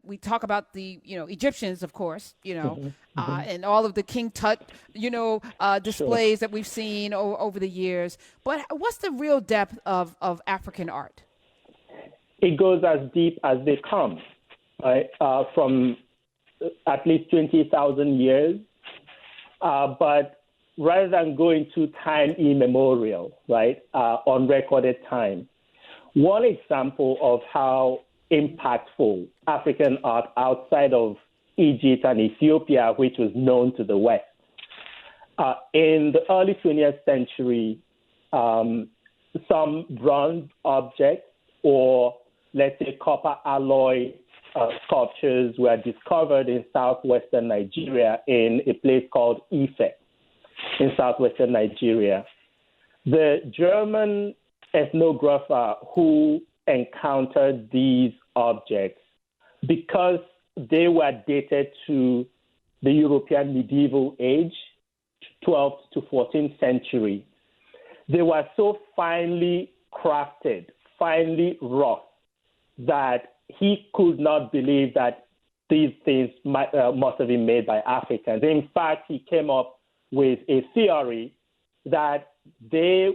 we talk about the Egyptians, of course, and all of the King Tut, Sure. displays that we've seen over the years. But what's the real depth of African art? It goes as deep as they come, right? From at least 20,000 years. But rather than going to time immemorial, right, unrecorded time, one example of how impactful African art outside of Egypt and Ethiopia, which was known to the West. In the early 20th century, some bronze objects or, let's say, copper alloy sculptures were discovered in southwestern Nigeria in a place called Ife in southwestern Nigeria. The German ethnographer who encountered these objects, because they were dated to the European medieval age, 12th to 14th century, they were so finely crafted, finely wrought, that he could not believe that these things must have been made by Africans. In fact, he came up with a theory that they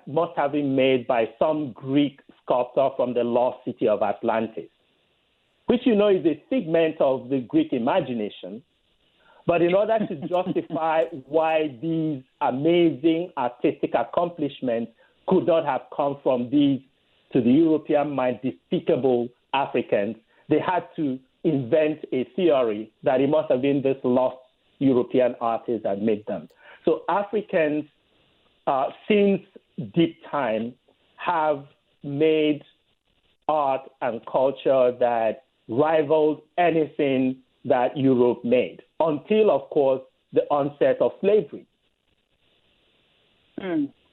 must have been made by some Greek sculptor from the lost city of Atlantis, which is a figment of the Greek imagination. But in order to justify why these amazing artistic accomplishments could not have come from these, to the European mind, despicable Africans, they had to invent a theory that it must have been this lost European artist that made them. So Africans, since deep time, have made art and culture that rivaled anything that Europe made, until, of course, the onset of slavery.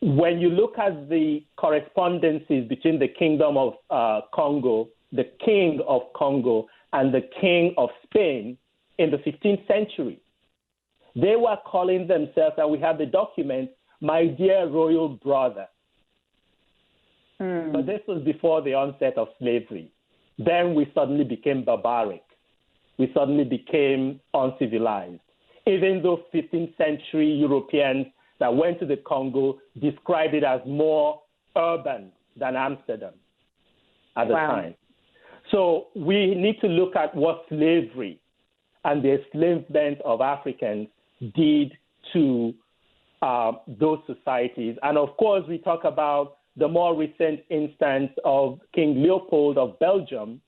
When you look at the correspondences between the Kingdom of Congo, the King of Congo, and the King of Spain in the 15th century, they were calling themselves, and we have the document, my dear royal brother. But this was before the onset of slavery. Then we suddenly became barbaric. We suddenly became uncivilized. Even though 15th century Europeans that went to the Congo described it as more urban than Amsterdam at the time. So we need to look at what slavery and the enslavement of Africans did to those societies. And of course, we talk about the more recent instance of King Leopold of Belgium,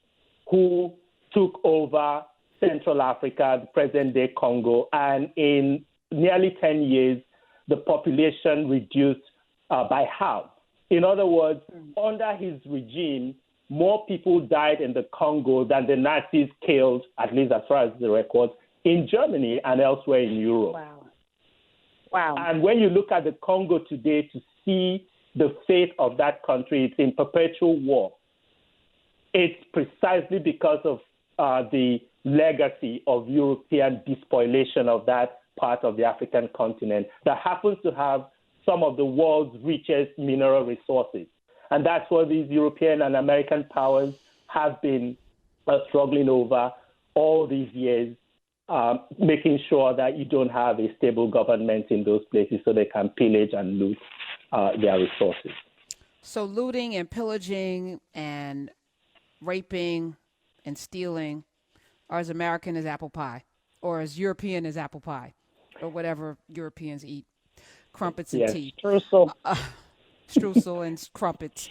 who took over Central Africa, the present-day Congo, and in nearly 10 years, the population reduced by half. In other words, under his regime, more people died in the Congo than the Nazis killed, at least as far as the records, in Germany and elsewhere in Europe. Wow. And when you look at the Congo today to see the fate of that country, it's in perpetual war. It's precisely because of the legacy of European despoilation of that part of the African continent that happens to have some of the world's richest mineral resources. And that's what these European and American powers have been struggling over all these years, making sure that you don't have a stable government in those places so they can pillage and loot their resources. So looting and pillaging and raping and stealing are as American as apple pie, or as European as apple pie, or whatever Europeans eat, crumpets and tea. Streusel. Streusel and crumpets.